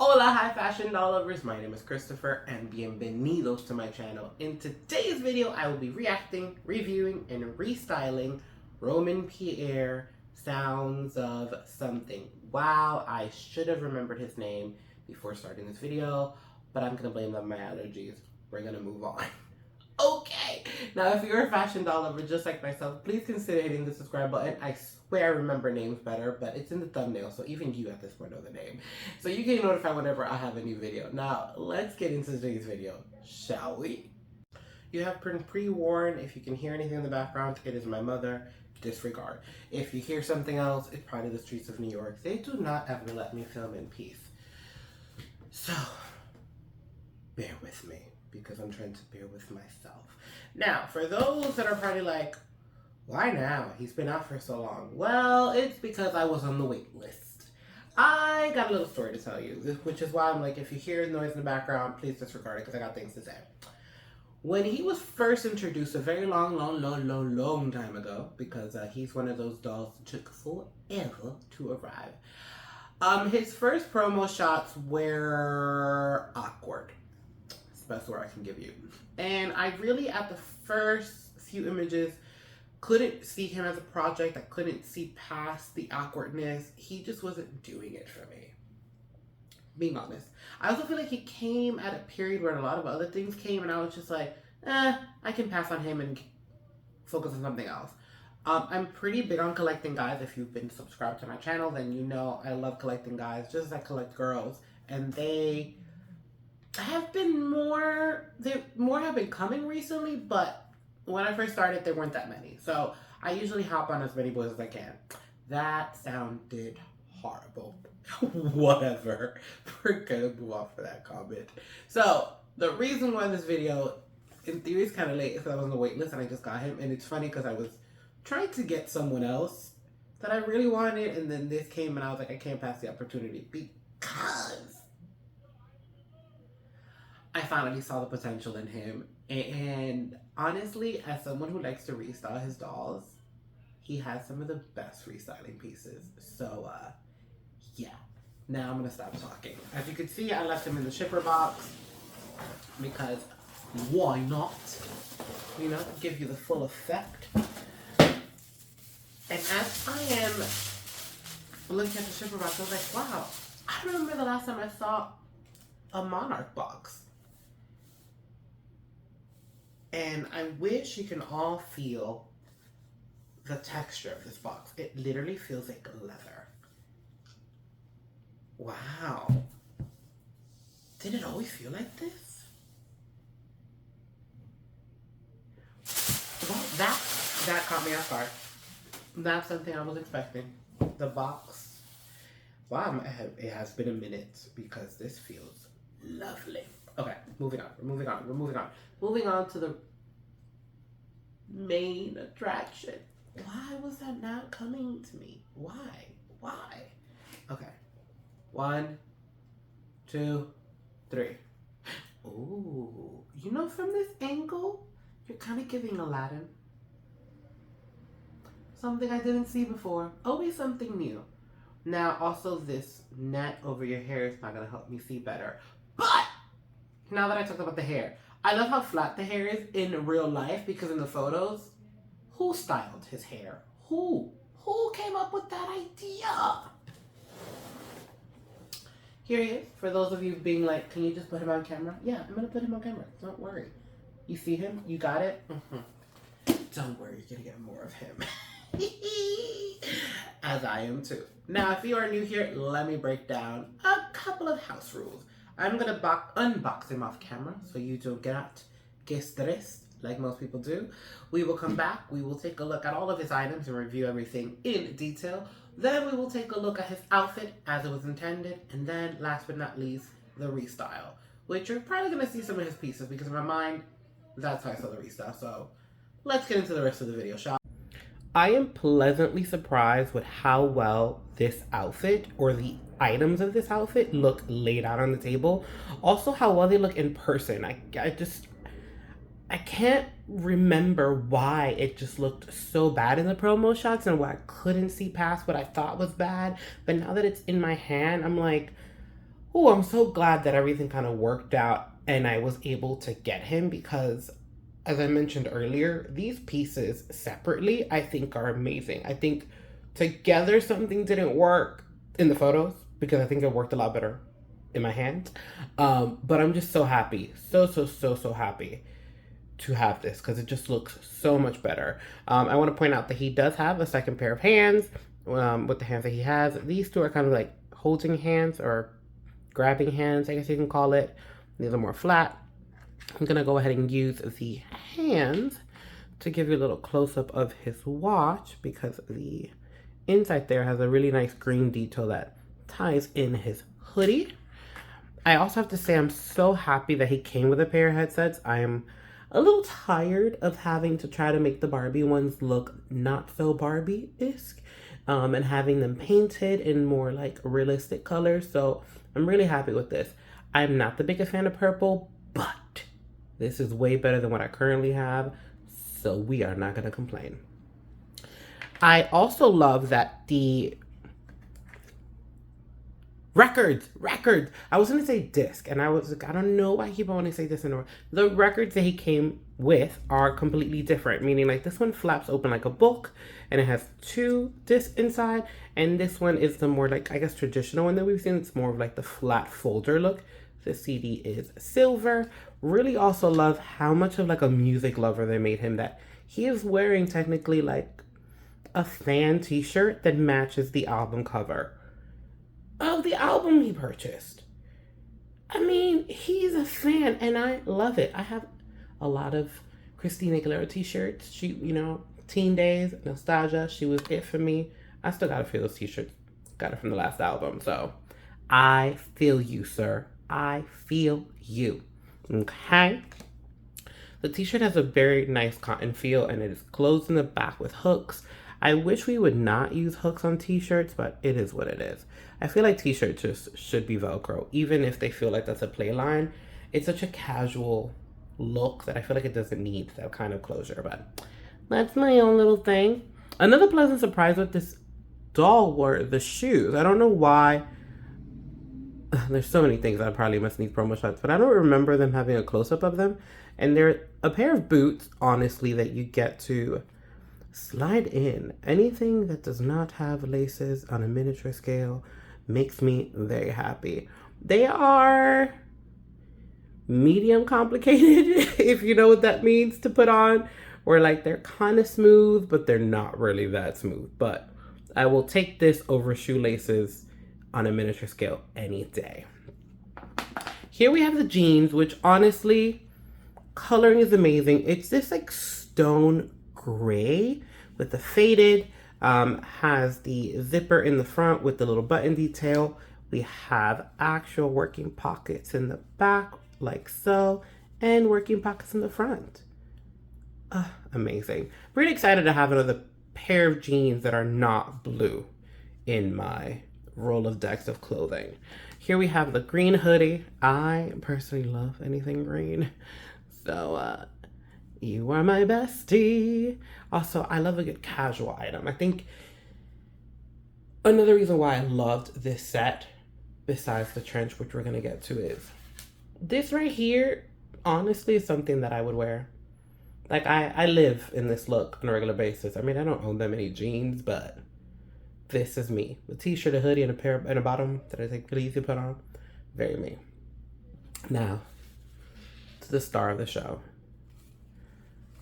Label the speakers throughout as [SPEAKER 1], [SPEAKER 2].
[SPEAKER 1] Hola, hi fashion doll lovers, my name is Christopher and bienvenidos to my channel. In today's video, I will be reacting, reviewing, and restyling Romain Pierre Sounds of Something. Wow, I should have remembered his name before starting this video, but I'm gonna blame that on my allergies. We're gonna move on. Okay, now if you're a fashion doll lover just like myself, please consider hitting the subscribe button. I swear I remember names better, but it's in the thumbnail, so even you at this point know the name. So you get notified whenever I have a new video. Now, let's get into today's video, shall we? You have been pre-warned. If you can hear anything in the background, it is my mother. Disregard. If you hear something else, it's probably the streets of New York. They do not ever let me film in peace. So, bear with me, because I'm trying to bear with myself. Now, for those that are probably like, why now? He's been out for so long. Well, it's because I was on the wait list. I got a little story to tell you, which is why I'm like, if you hear noise in the background, please disregard it, because I got things to say. When he was first introduced a very long time ago, because he's one of those dolls that took forever to arrive. His first promo shots were awkward. It's the best word I can give you. And I really, at the first few images, couldn't see him as a project. I couldn't see past the awkwardness. He just wasn't doing it for me, being honest. I also feel like he came at a period where a lot of other things came, and I was just like, I can pass on him and focus on something else. I'm pretty big on collecting guys. If you've been subscribed to my channel, then you know I love collecting guys, just as I collect girls. And they have been more have been coming recently, but when I first started, there weren't that many. So I usually hop on as many boys as I can. That sounded horrible. Whatever. We're gonna move off for that comment. So the reason why this video, in theory, is kind of late is because I was on the wait list and I just got him. And it's funny because I was trying to get someone else that I really wanted, and then this came and I was like, I can't pass the opportunity because I finally saw the potential in him. And honestly, as someone who likes to restyle his dolls, he has some of the best restyling pieces. So, yeah. Now I'm gonna stop talking. As you can see, I left him in the shipper box because why not? You know, give you the full effect. And as I am looking at the shipper box, I was like, wow, I don't remember the last time I saw a Monarch box. And I wish you can all feel the texture of this box. It literally feels like leather. Wow. Did it always feel like this? Well, that caught me off guard. That's something I was expecting. The box. Wow, it has been a minute because this feels lovely. Okay, moving on. Moving on to the main attraction. Why was that not coming to me? Why? Okay. 1, 2, 3. Ooh, you know, from this angle, you're kind of giving Aladdin. Something I didn't see before. Always something new. Now, also this net over your hair is not going to help me see better. But now that I talked about the hair, I love how flat the hair is in real life, because in the photos, who styled his hair? Who came up with that idea? Here he is. For those of you being like, can you just put him on camera? Yeah, I'm going to put him on camera. Don't worry. You see him? You got it? Don't worry, you're going to get more of him. As I am too. Now, if you are new here, let me break down a couple of house rules. I'm going to unbox him off camera so you don't get stressed like most people do. We will come back. We will take a look at all of his items and review everything in detail. Then we will take a look at his outfit as it was intended. And then, last but not least, the restyle, which you're probably going to see some of his pieces, because in my mind, that's how I saw the restyle. So let's get into the rest of the video, shall we? I am pleasantly surprised with how well this outfit, or the items of this outfit, look laid out on the table. Also, how well they look in person. I can't remember why it just looked so bad in the promo shots and why I couldn't see past what I thought was bad. But now that it's in my hand, I'm like, Oh, I'm so glad that everything kind of worked out and I was able to get him because, as I mentioned earlier, these pieces separately I think are amazing. I think together something didn't work in the photos because I think it worked a lot better in my hands. But I'm just so happy, so happy to have this because it just looks so much better. I want to point out that he does have a second pair of hands with the hands that he has. These two are kind of like holding hands or grabbing hands, I guess you can call it. These are more flat. I'm gonna go ahead and use the hands to give you a little close-up of his watch because the inside there has a really nice green detail that ties in his hoodie. I also have to say I'm so happy that he came with a pair of headsets. I am a little tired of having to try to make the Barbie ones look not so Barbie-esque and having them painted in more like realistic colors. So I'm really happy with this. I'm not the biggest fan of purple, but this is way better than what I currently have, so we are not gonna complain. I also love that the records. I was gonna say disc, and I was like, I don't know why I keep wanting to say this in order. The records that he came with are completely different, meaning like this one flaps open like a book, and it has 2 discs inside, and this one is the more like, I guess, traditional one that we've seen. It's more of like the flat folder look. The CD is silver. Really also love how much of like a music lover they made him, that he is wearing technically like a fan t-shirt that matches the album cover of the album he purchased. I mean, he's a fan and I love it. I have a lot of Christina Aguilera t-shirts. She, you know, teen days, nostalgia, she was it for me. I still got a few of those t-shirts. Got it from the last album. So I feel you, sir. I feel you. Okay. The t-shirt has a very nice cotton feel and it is closed in the back with hooks. I wish we would not use hooks on t-shirts, but it is what it is. I feel like t-shirts just should be Velcro, even if they feel like that's a play line. It's such a casual look that I feel like it doesn't need that kind of closure, but that's my own little thing. Another pleasant surprise with this doll were the shoes. I don't know why. There's so many things I probably must need promo shots, but I don't remember them having a close-up of them. And they're a pair of boots, honestly, that you get to slide in. Anything that does not have laces on a miniature scale makes me very happy. They are medium complicated, if you know what that means, to put on. Or like they're kind of smooth, but they're not really that smooth. But I will take this over shoelaces on a miniature scale any day. Here we have the jeans, which honestly, coloring is amazing. It's this like stone gray with the faded, has the zipper in the front with the little button detail. We have actual working pockets in the back like so, and working pockets in the front. Amazing. Really excited to have another pair of jeans that are not blue in my Rolodex of clothing. Here we have the green hoodie. I personally love anything green. So, you are my bestie. Also, I love a good casual item. I think another reason why I loved this set, besides the trench, which we're going to get to, is this right here, honestly, is something that I would wear. Like, I live in this look on a regular basis. I mean, I don't own that many jeans, but this is me. A t-shirt, a hoodie, and a bottom that I think really easy to put on. Very me. Now, to the star of the show.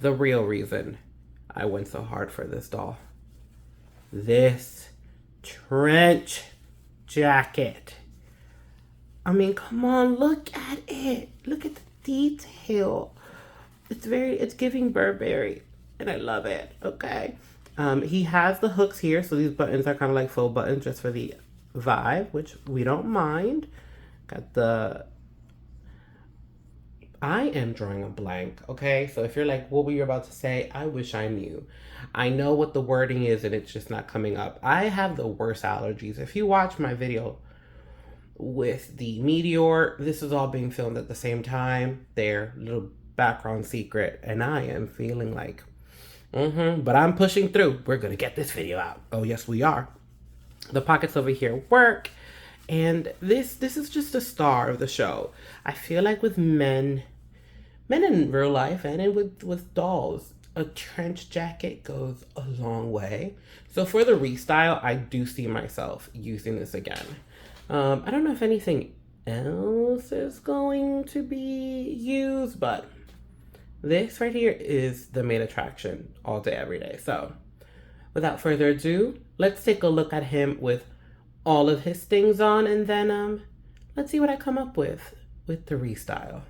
[SPEAKER 1] The real reason I went so hard for this doll. This trench jacket. I mean, come on, look at it. Look at the detail. It's giving Burberry, and I love it, okay? He has the hooks here, so these buttons are kind of like faux buttons just for the vibe, which we don't mind. Got the... I am drawing a blank, okay? So if you're like, what were you about to say? I wish I knew. I know what the wording is, and it's just not coming up. I have the worst allergies. If you watch my video with the Meteor, this is all being filmed at the same time. They're little background secret, and I am feeling like, but I'm pushing through. We're gonna get this video out. Oh, yes, we are. The pockets over here work, And this is just a star of the show. I feel like with men in real life and with dolls, a trench jacket goes a long way. So for the restyle, I do see myself using this again. I don't know if anything else is going to be used, but this right here is the main attraction all day, every day. So without further ado, let's take a look at him with all of his things on, and then let's see what I come up with the restyle.